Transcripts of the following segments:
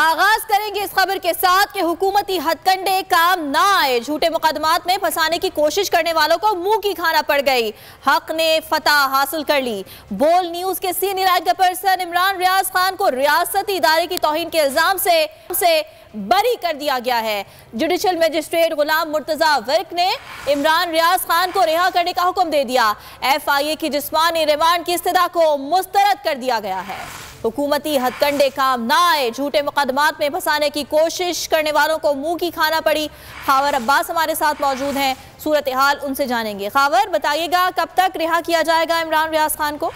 आगाज करेंगे इस खबर के साथ कि हुकूमती हथकंडे काम ना आए, झूठे मुकदमात में फंसाने की कोशिश करने वालों को मुंह की खाना पड़ गई। हक ने फतह हासिल कर ली। बोल न्यूज के senior anchor person Imran Riaz Khan को रियासती इदारे की तौहीन के इल्जाम से बरी कर दिया गया है। जुडिशल मजिस्ट्रेट गुलाम मुर्तजा विर्क ने इमरान रियाज खान को रिहा करने का हुक्म दे दिया। FIA की जिस्मानी रिमांड की इस्तदा को मुस्तरद कर दिया गया है। हुकूमती हथकंडे काम ना आए, झूठे मुकदमात में फंसाने की कोशिश करने वालों को मुंह की खाना पड़ी। खावर अब्बास हमारे साथ मौजूद हैं, सूरत हाल उनसे जानेंगे। खावर, बताइएगा कब तक रिहा किया जाएगा इमरान रियाज खान को?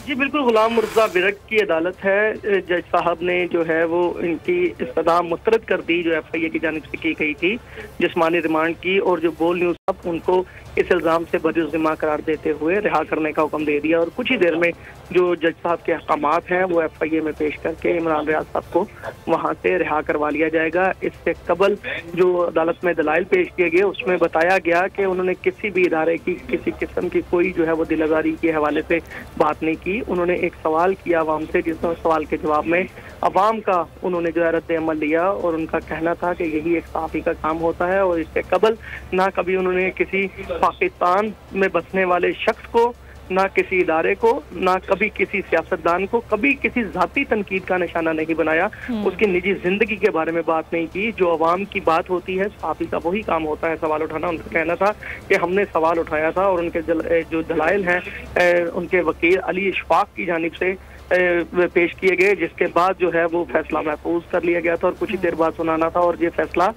जी बिल्कुल, गुलाम मुर्तजा विर्क की अदालत है। जज साहब ने जो है वो इनकी इस्तदा मुस्तरद कर दी जो FIA की जानिब से की गई थी जिस्मानी रिमांड की, और जो बोल न्यूज साहब उनको इस इल्ज़ाम से बरी-उज़-ज़िम्मा करार देते हुए रिहा करने का हुक्म दे दिया। और कुछ ही देर में जो जज साहब के अहकामात हैं वो FIA में पेश करके इमरान रियाज साहब को वहाँ से रिहा करवा लिया जाएगा। इससे कबल जो अदालत में दलाइल पेश किए गए उसमें बताया गया कि उन्होंने किसी भी इदारे की किसी किस्म की कोई जो है वो दिलआज़ारी के हवाले से बात नहीं की। उन्होंने एक सवाल किया अवाम से, जिस सवाल के जवाब में अवाम का उन्होंने जो है रद्द-ए-अमल लिया, और उनका कहना था कि यही एक सहाफ़ी का काम होता है। और इससे कबल ना कभी उन्होंने किसी पाकिस्तान में बसने वाले शख्स को, ना किसी इदारे को, ना कभी किसी सियासतदान को कभी किसी जाती तनकीद का निशाना नहीं बनाया। उसकी निजी जिंदगी के बारे में बात नहीं की। जो अवाम की बात होती है, सहाफ़ी का वही काम होता है सवाल उठाना। उनका कहना था कि हमने सवाल उठाया था और उनके जो दलाइल हैं उनके वकील अली इशफाक की जानिब से पेश किए गए, जिसके बाद जो है वो फैसला महफूज कर लिया गया था और कुछ ही देर बाद सुनाना था। और ये फैसला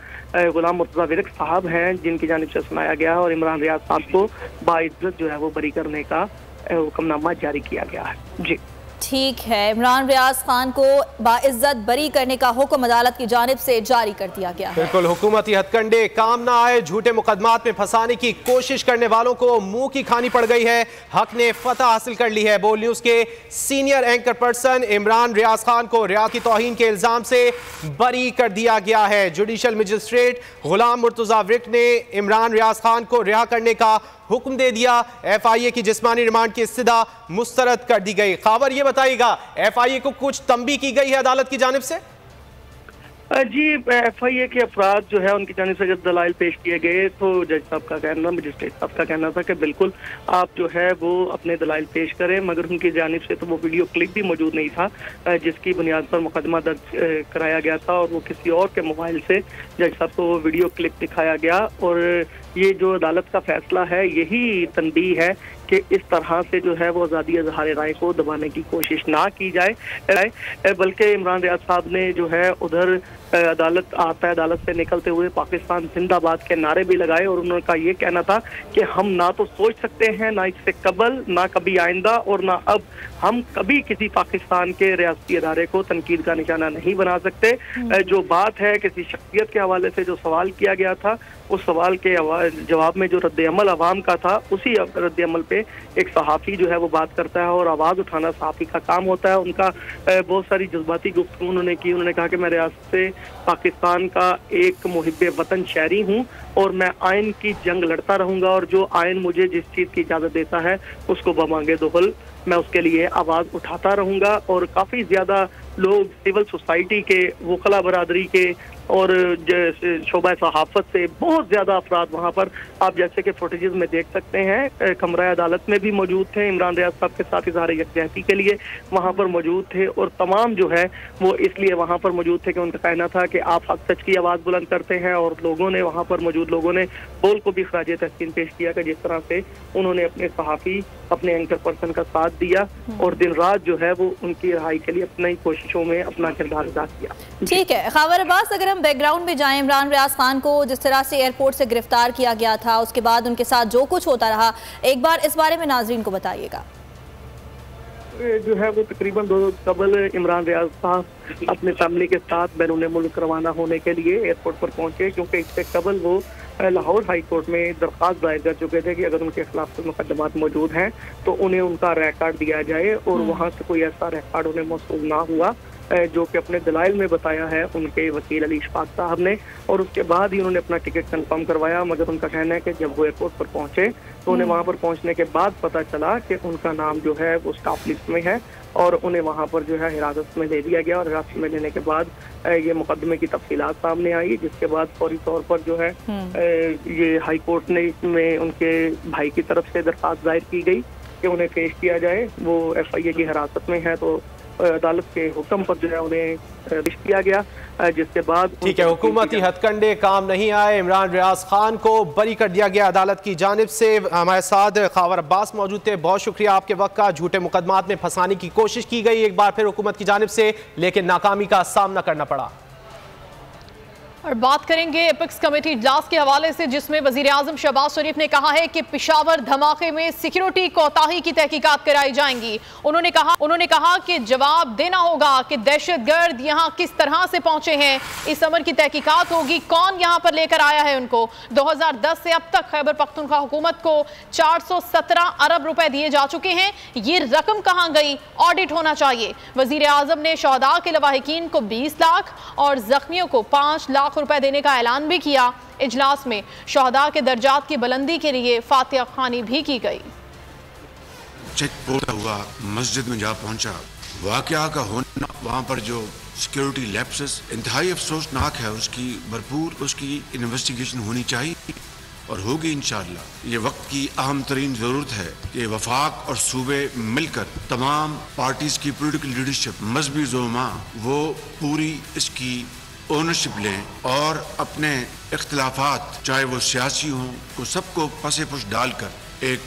गुलाम मुर्तजा विर्क साहब हैं जिनकी जानिब से सुनाया गया और इमरान रियाज साहब को बाइज्जत जो है वो बरी करने का हुक्मनामा जारी किया गया है। जी ठीक है, इमरान रियाज खान को बाइज्जत बरी करने का हुक्म अदालत की जानिब से जारी कर दिया गया है। बिल्कुल, हुकूमती हथकंडे काम ना आए, झूठे मुकदमात में फंसाने की कोशिश करने वालों को मुंह की खानी पड़ गई है। हक ने फतह हासिल कर ली है। बोल न्यूज के senior anchor person Imran Riaz Khan को रियासत की तौहीन के इल्जाम से बरी कर दिया गया है। जुडिशल मजिस्ट्रेट गुलाम मुर्तजा विर्क ने इमरान रियाज खान को रिहा करने का हुक्म दे दिया। FIA की जिस्मानी रिमांड की इस्तदा मुस्तरद कर दी गई। खबर ये बताइएगा, FIA को कुछ तंबीह की गई है अदालत की जानिब से? जी, FIA के अफराद जो है उनकी जानिब से जब दलाइल पेश किए गए तो जज साहब का कहना, मजिस्ट्रेट साहब का कहना था कि बिल्कुल आप जो है वो अपने दलाइल पेश करें, मगर उनकी जानिब से तो वो वीडियो क्लिप भी मौजूद नहीं था जिसकी बुनियाद पर मुकदमा दर्ज कराया गया था, और वो किसी और के मोबाइल से जज साहब को वो वीडियो क्लिप दिखाया गया। और ये जो अदालत का फैसला है यही तंबीह है कि इस तरह से जो है वो आज़ादी इज़हार राय को दबाने की कोशिश ना की जाए, बल्कि इमरान रियाज साहब ने जो है उधर अदालत से निकलते हुए पाकिस्तान जिंदाबाद के नारे भी लगाए। और उनका ये कहना था कि हम ना तो सोच सकते हैं, ना इससे कबल, ना कभी आइंदा और ना अब हम कभी किसी पाकिस्तान के रियासती इदारे को तनकीद का निशाना नहीं बना सकते। जो बात है किसी शख्सियत के हवाले से जो सवाल किया गया था, उस सवाल के जवाब में जो रद्द-ए-अमल अवाम का था, उसी रद्द-ए-अमल पे एक सहाफ़ी जो है वो बात करता है और आवाज़ उठाना सहाफ़ी का काम होता है। उनका बहुत सारी जज्बाती गुफ्तगू उन्होंने की। उन्होंने कहा कि मैं रियासत से पाकिस्तान का एक मुहिब्बे वतन शहरी हूँ और मैं आइन की जंग लड़ता रहूँगा, और जो आइन मुझे जिस चीज़ की इजाज़त देता है उसको बमांगे दोहल मैं उसके लिए आवाज़ उठाता रहूँगा। और काफ़ी ज़्यादा लोग सिविल सोसाइटी के, वकला बरादरी के और शोबा सहाफ़त से बहुत ज़्यादा अफराद वहाँ पर आप जैसे कि फुटेजेस में देख सकते हैं कमरा अदालत में भी मौजूद थे। इमरान रियाज साहब के साथ इज़हार यकजहती के लिए वहाँ पर मौजूद थे, और तमाम जो है वो इसलिए वहाँ पर मौजूद थे कि उनका कहना था कि आप हक सच की आवाज़ बुलंद करते हैं। और लोगों ने, वहाँ पर मौजूद लोगों ने बोल को भी खराज तहसीन पेश किया कि जिस तरह से उन्होंने अपने सहाफ़ी, अपने एंकर पर्सन का साथ दिया और दिन रात जो है वो उनकी रिहाई के लिए अपनी कोशिशों में अपना किरदार अदा किया। ठीक है खावर अब्बास, अगर हम बैकग्राउंड में जाएं, इमरान रियाज खान को जिस तरह से एयरपोर्ट से गिरफ्तार किया गया था, उसके बाद उनके साथ जो कुछ होता रहा, एक बार इस बारे में नाज़रीन को बताइएगा। जो है वो तकरीबन 2 रोज कबल इमरान रियाज साहब अपने फैमिली के साथ बैरून मुल्क रवाना होने के लिए एयरपोर्ट पर पहुंचे, क्योंकि इससे कबल वो लाहौर हाई कोर्ट में दरख्वास्त दायर कर चुके थे कि अगर उनके खिलाफ कोई मुकदमात मौजूद हैं तो उन्हें उनका रिकॉर्ड दिया जाए। और वहाँ से कोई ऐसा रिकॉर्ड उन्हें मौसूल ना हुआ जो कि अपने दलाइल में बताया है उनके वकील अली इशफाक साहब ने। और उसके बाद ही उन्होंने अपना टिकट कंफर्म करवाया, मगर उनका कहना है कि जब वो एयरपोर्ट पर पहुंचे तो उन्हें वहाँ पर पहुँचने के बाद पता चला कि उनका नाम जो है वो स्टाफ लिस्ट में है और उन्हें वहाँ पर जो है हिरासत में ले लिया गया। और हिरासत में लेने के बाद ये मुकदमे की तफसीलात सामने आई, जिसके बाद फौरी तौर पर जो है ये हाई कोर्ट में उनके भाई की तरफ से दरख्वास्त दायर की गई कि उन्हें पेश किया जाए। वो FIA की हिरासत में है, तो अदालत के हुक्म पर जो है उन्हें पेश किया गया, जिसके बाद ठीक है, हुकूमती हथकंडे काम नहीं आए, इमरान रियाज खान को बरी कर दिया गया अदालत की जानिब से। हमारे साथ खावर अब्बास मौजूद थे, बहुत शुक्रिया आपके वक्त का। झूठे मुकदमात में फंसाने की कोशिश की गई एक बार फिर हुकूमत की जानिब से, लेकिन नाकामी का सामना करना पड़ा। और बात करेंगे एपेक्स कमेटी इजलास के हवाले से, जिसमें वजीर आजम शहबाज शरीफ ने कहा है कि पेशावर धमाके में सिक्योरिटी कोताही की तहकीकात कराई जाएंगी। उन्होंने कहा कि जवाब देना होगा कि दहशतगर्द यहां किस तरह से पहुंचे हैं। इस अमर की तहकीकात होगी, कौन यहां पर लेकर आया है उनको। 2010 से अब तक खैबर पख्तूनख्वा हुकूमत को 417 अरब रुपए दिए जा चुके हैं। ये रकम कहां गई, ऑडिट होना चाहिए। वजीर आजम ने शहदा के लवाहिकीन को 20 लाख और जख्मियों को 5 लाख रुपए देने का ऐलान भी किया। इजलास में शहदा के दर्जात की बुलंदी के लिए फातिहा खानी भी की गई। चेक पोस्ट हुआ, मस्जिद में जा पहुंचा, वाकया का होना, वहां पर जो सिक्योरिटी लैप्सेस इंतहाई अफसोसनाक है, उसकी भरपूर इन्वेस्टिगेशन होनी चाहिए और होगी इंशाअल्लाह। ये वक्त की अहम तरीन जरूरत है कि वफाक और सूबे मिलकर तमाम पार्टीज की पोलिटिकल लीडरशिप, मजहबी ज़ुलमा, वो पूरी इसकी ओनरशिप लें और अपने इख्तिलाफात, चाहे वो सियासी हों, को सबको पसे पुश डालकर एक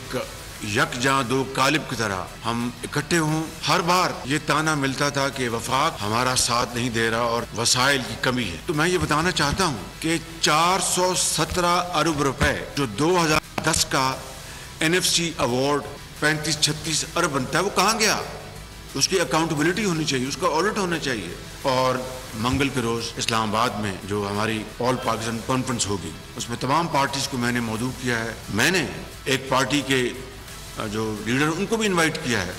यकजां दो कालिब की तरह हम इकट्ठे हों। हर बार ये ताना मिलता था कि वफाक हमारा साथ नहीं दे रहा और वसाइल की कमी है। तो मैं ये बताना चाहता हूँ कि 417 अरब रुपए जो 2010 का NFC अवार्ड 35-36 अरब बनता है, वो कहाँ गया? उसकी अकाउंटेबिलिटी होनी चाहिए, उसका ऑडिट होना चाहिए। और मंगल के रोज इस्लामाबाद में जो हमारी ऑल पाकिस्तान कॉन्फ्रेंस होगी, उसमें तमाम पार्टीज को मैंने मौजूद किया है। मैंने एक पार्टी के जो लीडर, उनको भी इनवाइट किया है,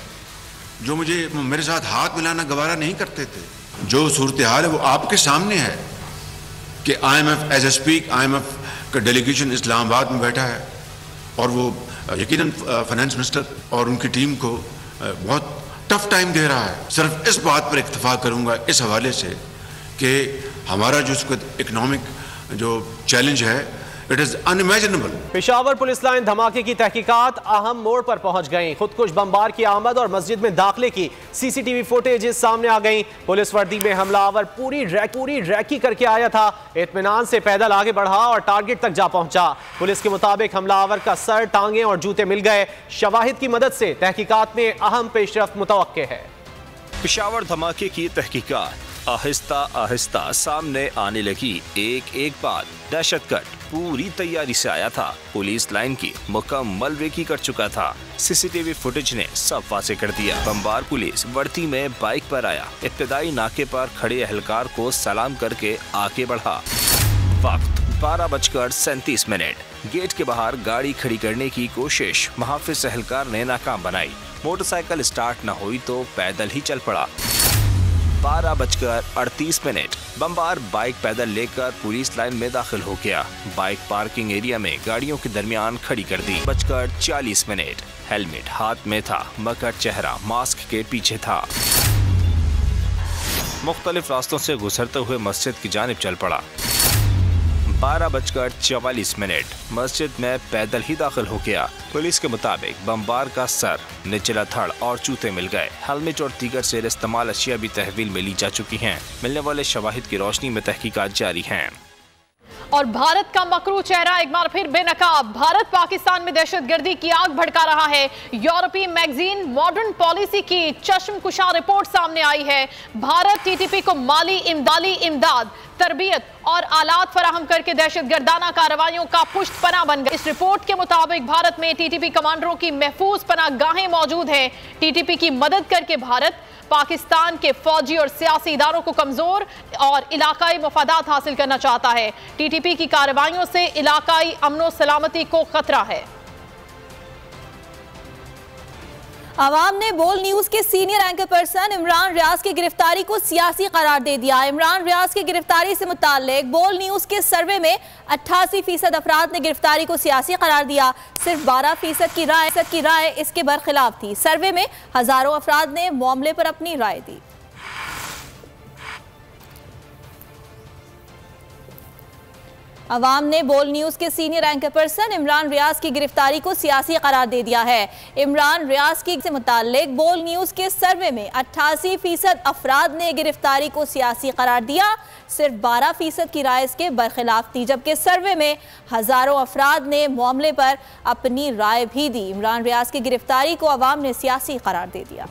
जो मेरे साथ हाथ मिलाना गवारा नहीं करते थे। जो सूरत हाल है वो आपके सामने है कि IMF as a speak, IMF का डेलीगेशन इस्लामाबाद में बैठा है और वो यकीनन फाइनेंस मिनिस्टर और उनकी टीम को बहुत टफ टाइम दे रहा है। सिर्फ इस बात पर इत्तफाक करूंगा इस हवाले से कि हमारा जो इकोनॉमिक जो चैलेंज है, it is unimaginable. Peshawar police line धमाके की तहकीकात अहम मोड़ पर पहुंच गई। खुदकुश बमबार की आमद और मस्जिद में दाखिले की CCTV फुटेजेस सामने आ गई। पुलिस वर्दी में हमलावर पूरी रैकी करके आया था, इत्मीनान से पैदल आगे बढ़ा और टारगेट तक जा पहुंचा। पुलिस के मुताबिक हमलावर का सर, टांगे और जूते मिल गए। शवाहिद की मदद से तहकीकात में अहम पेशरफ्त मुतवक्के है। पेशावर धमाके की तहकीकात आहिस्ता आहिस्ता सामने आने लगी। एक बात, दहशतगर्द पूरी तैयारी से आया था, पुलिस लाइन की मुकम्मल रेकी कर चुका था। CCTV फुटेज ने सब वाज़ेह कर दिया। बमबार पुलिस वर्दी में बाइक पर आया, इब्तदाई नाके पर खड़े एहलकार को सलाम करके आगे बढ़ा। वक्त 12:37। गेट के बाहर गाड़ी खड़ी करने की कोशिश मुहाफिज एहलकार ने नाकाम बनाई। मोटरसाइकिल स्टार्ट न हुई तो पैदल ही चल पड़ा। 12:38। बमबार बाइक पैदल लेकर पुलिस लाइन में दाखिल हो गया। बाइक पार्किंग एरिया में गाड़ियों के दरमियान खड़ी कर दी। 12:40। हेलमेट हाथ में था मगर चेहरा मास्क के पीछे था। मुख्तलिफ रास्तों से गुजरते हुए मस्जिद की जानिब चल पड़ा। 12:44। मस्जिद में पैदल ही दाखिल हो गया। पुलिस के मुताबिक बमबार का सर, निचला धड़ और जूते मिल गए। हेलमेट और दीगर से इस्तेमाल अशिया भी तहवील में ली जा चुकी हैं। मिलने वाले शवाहिद की रोशनी में तहकीकात जारी हैं। और भारत का मकरू चेहरा एक बार फिर बेनकाब। भारत पाकिस्तान में दहशतगर्दी की आग भड़का रहा है। यूरोपीय मैगजीन मॉडर्न पॉलिसी की चश्मकुशा रिपोर्ट सामने आई है। भारत TTP को माली इमदाद, तरबियत और आलात फराहम करके दहशतगर्दाना कार्रवाइयों का पुष्टपना बन गया। इस रिपोर्ट के मुताबिक भारत में TTP कमांडरों की महफूज पनाहगाहें मौजूद हैं। TTP की मदद करके भारत पाकिस्तान के फौजी और सियासी इदारों को कमजोर और इलाकाई मफादात हासिल करना चाहता है। TTP की कार्रवाइयों से इलाकाई अमनो सलामती को खतरा है। अवाम ने बोल न्यूज के senior anchor person Imran Riaz की गिरफ्तारी को सियासी करार दे दिया। इमरान रियाज की गिरफ्तारी से मुताल्लिक बोल न्यूज के सर्वे में 88% अफराद ने गिरफ्तारी को सियासी करार दिया। सिर्फ 12% की राय इसके बरखिलाफ थी। सर्वे में हजारों अफराद ने मामले पर अपनी राय दी। अवाम ने बोल न्यूज के senior anchor person Imran Riaz की गिरफ्तारी को सियासी करार दे दिया है। इमरान रियाज की से मुताल्लिक बोल न्यूज के सर्वे में 88% अफराद ने गिरफ्तारी को सियासी करार दिया। सिर्फ 12% की राय इसके बरखिलाफ थी, जबकि सर्वे में हजारों अफराद ने मामले पर अपनी राय भी दी। इमरान रियाज की गिरफ्तारी को अवाम ने सियासी करार दे दिया।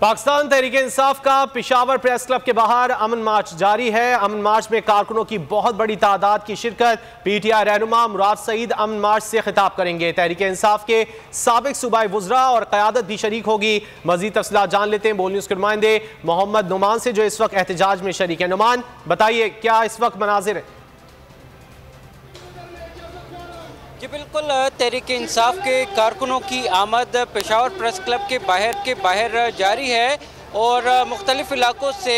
पाकिस्तान तहरीक इंसाफ का पिशावर प्रेस क्लब के बाहर अमन मार्च जारी है। अमन मार्च में कारकुनों की बहुत बड़ी तादाद की शिरकत। पीटीआई रहनुमा मुराद सईद अमन मार्च से खिताब करेंगे। तहरीक इंसाफ के साबिक सूबाई वुज़रा और क़यादत भी शरीक होगी। मज़ीद तफसीलात जान लेते हैं बोल न्यूज़ के नुमाइंदे मोहम्मद नुमान से, जो इस वक्त एहतजाज में शरीक है। नुमान, बताइए क्या इस वक्त मनाजिर है? जी बिल्कुल, तहरीक इंसाफ के कारकुनों की आमद पेशावर प्रेस क्लब के बाहर जारी है और मुख्तलिफ इलाकों से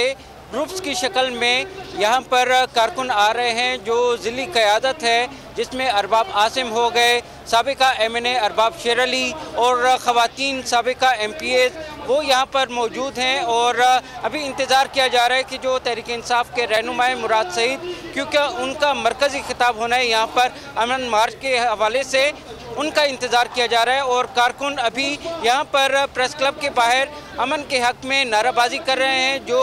ग्रुप्स की शक्ल में यहाँ पर कारकुन आ रहे हैं। जो ज़िली क़यादत है जिसमें अरबाब आसिम हो गए, साबिका MNA अरबाब शेर अली और ख़वातीन साबिका MPAs वो यहाँ पर मौजूद हैं। और अभी इंतज़ार किया जा रहा है कि जो तहरीक इंसाफ के रहनुमा मुराद सईद, क्योंकि उनका मरकज़ी खिताब होना है यहाँ पर अमन मार्च के हवाले से, उनका इंतज़ार किया जा रहा है। और कारकुन अभी यहाँ पर प्रेस क्लब के बाहर अमन के हक़ में नाराबाजी कर रहे हैं। जो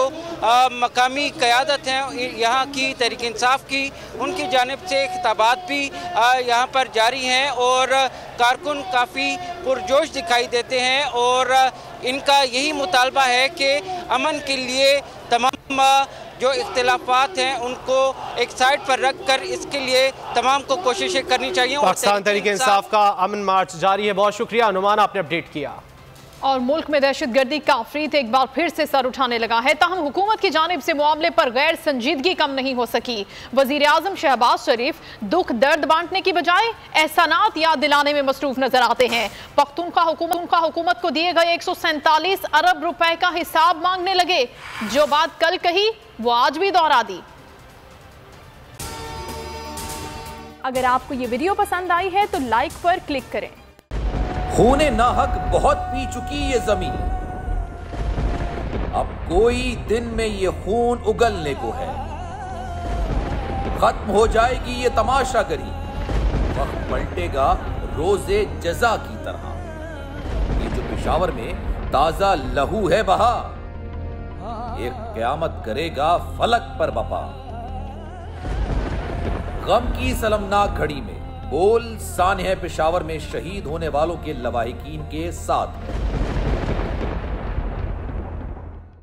मकामी क़यादत हैं यहाँ की तहरीक इंसाफ की, उनकी जानिब से खिताबात भी यहाँ पर जारी हैं और कारकुन काफ़ी पुरजोश दिखाई देते हैं। और इनका यही मुतालबा है कि अमन के लिए तमाम जो इख्तिलाफात हैं उनको एक साइड पर रख कर इसके लिए तमाम को कोशिशें करनी चाहिए। पाकिस्तान तहरीक इंसाफ का अमन मार्च जारी है। बहुत शुक्रिया अनुमान, आपने अपडेट किया। और मुल्क में दहशतगर्दी का आफरीत एक बार फिर से सर उठाने लगा है। ताहम हुकूमत की जानिब से मामले पर गैर संजीदगी कम नहीं हो सकी। वजीर आजम शहबाज शरीफ दुख दर्द बांटने की बजाय एहसानात याद दिलाने में मसरूफ नजर आते हैं। पख्तूनख्वा हुकूमत को दिए गए 147 अरब रुपए का हिसाब मांगने लगे। जो बात कल कही वो आज भी दोहरा दी। अगर आपको ये वीडियो पसंद आई है तो लाइक पर क्लिक करें। खूने नाहक बहुत पी चुकी ये जमीन, अब कोई दिन में ये खून उगलने को है। खत्म हो जाएगी ये तमाशागरी, वक्त पलटेगा रोजे जजा की तरह। ये जो पेशावर में ताजा लहू है बहा, एक क़यामत करेगा फलक पर बपा। गम की सलमनाक घड़ी में बोल सानह पेशावर में शहीद होने वालों के लवाहिकीन के साथ